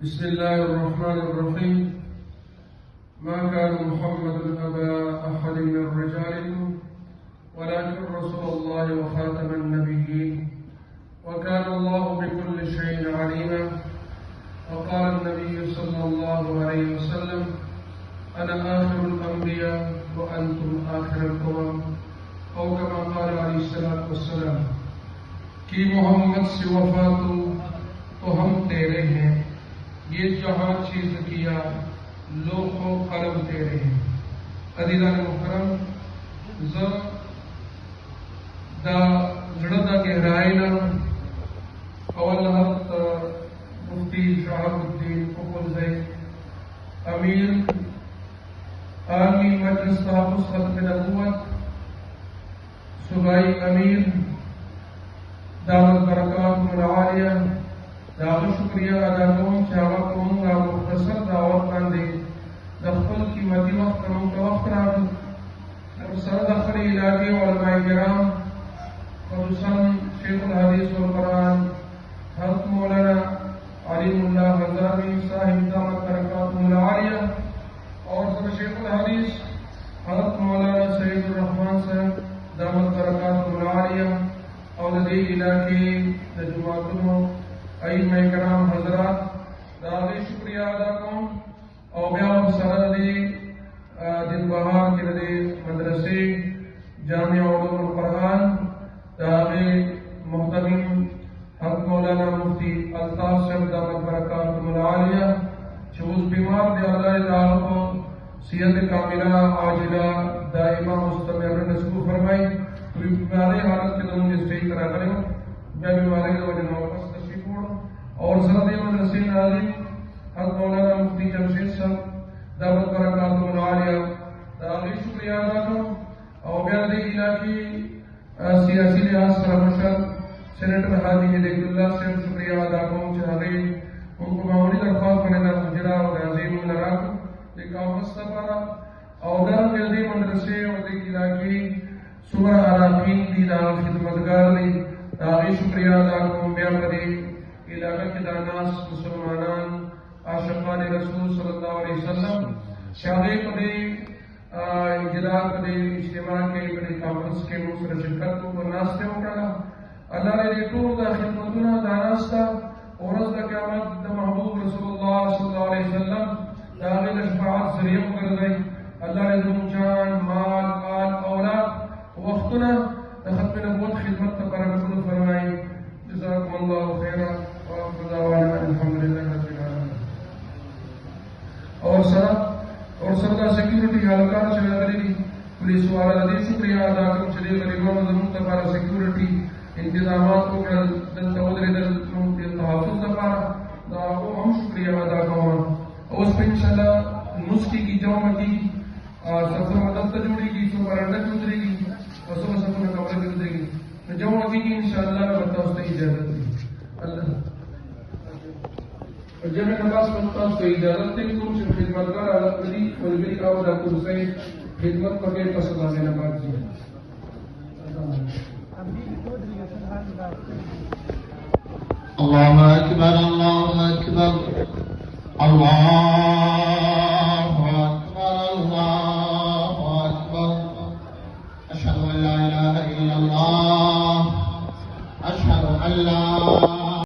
बिस्मिल्लाहिर्रहमानिर्रहीम। मा कान मुहम्मदुन अबा अहदिन मिन रिजालिकुम वलाकिन रसूलुल्लाहि व खातमन नबिय्यीन व कान अल्लाहु बिकुल्लि शैइन अलीमा। व क़ाल नबी सल्लल्लाहु अलैहि वसल्लम अना आखिरुल अंबिया व अंतुम आखिरुल उमम औ कमा क़ाल अलैहिस्सलातु वस्सलाम कि मोहम्मद से वफा तो हम तेरे हैं, ये जहाँ चीज किया लोखो कलम तेरे हैं। अदीदान मुहतरम दा जड़दा गहराइना अवल हक मुफ्ती शहाबुद्दीन उकुलज़ई अमीर आलमी मजलिस तहफ़्फ़ुज़ ख़त्म नबुव्वत सूबाई अमीर दामत बरकातुहुल आलिया दावा शुक्रिया अदा करूँ चावा कहूँगा मुख्तसर दावत बांधे दफ्तर की मदी वक्त करूँ का वक्त रात सरद अखरी इलाके उलमाए किराम खसूसन शेखुल हदीस वल कुरान हज़रत मौलाना अलीमुल्लाह हज़ामी साहिब दामत बरकातुहुल आलिया और सर शेखुल हदीस हज़रत मौलाना सैयदुर रहमान साहब दामत बरकातुहुल आलिया और दे इलाके जुमातुल अइम्मा किराम हजरात दावे शुक्रिया अदा करूं और ब्याह सरद दिन बहार के दे मदरसे जामिया उलूमुल कुरान दावे मुहतमिम हज़रत मौलाना मुफ्ती अल्ताफ साहब दामत बरकातुहुल आलिया जो बीमार दे अल्लाह ताला को सेहत कामिला आजिला दाइमा मुस्तमिर नसीब फरमाए। बीमारी हालत के अंदर सही करा करें या बीमारी की वजह वापस तशरीफ और सरदी मदरसे नाज़िम हज़रत मौलाना मुफ्ती जमशेद साहब दावत बरकातुहुल आलिया दावे शुक्रिया अदा करूं और ब्याह इलाकी सियासी लिहाज से मशर सेनेटर हाजी अब्दुल्ला से शुक्रिया अदा करूं चाहे उनको मामूली दरख्वास्त बनेगा गुजरा और अजीम लराक एक आफत सफारा और दर जल्दी मदरसे और इलाकी सुबह अराकीन दी दाव खिदमतगार दी दावे शुक्रिया अदा करूं ब्याह इलाका के दानास मुसलमानान आशिकान रसूल सल्लल्लाहु अलैहि वसल्लम शादी कदे इजला कदे इज्तिमा के कदे कॉन्फ्रेंस के मुसर शिरकत को नास्ते उकड़ा अल्लाह ने तो दा खिदमतुना दानास्ता और दा क़यामत द महबूब रसूलुल्लाह सल्लल्लाहु अलैहि वसल्लम दावे शफाअत जरिया कर गई। अल्लाह ने जो जान माल आल औलाद वक्तना खत्म नबूवत खिदमत का बरकत फरमाई। जज़ाकुमुल्लाहु खैरा और सरदा सिक्योरिटी हलकार चलाने पुलिस वाला दे शुक्रिया अदा करूं चले गरीबों मजलूम तबारा सिक्योरिटी इंतजामात को दल तवदरे दल तहफ़्फ़ुज़ दबारा दावो हम शुक्रिया अदा करूं और उस पे इंशाल्लाह मुस्की की जौमती सफर मदद जुड़ी की सो बरंडा गुजरेगी और सो सफर कमरे गुजरेगी जौमती की इंशाल्लाह बता उससे इजाजत अल्लाह जब नमाज पढ़ता हूँ तो इजाजत दी कुछ खिदमतगार आलत करी और मेरी आवाज आपको हुसैन खिदमत करके पसंद आने नमाज जी अल्लाहु अकबर अल्लाहु अकबर अल्लाहु अकबर अल्लाहु अकबर अशहदु अन ला इलाहा इल्लल्लाह अशहदु अन ला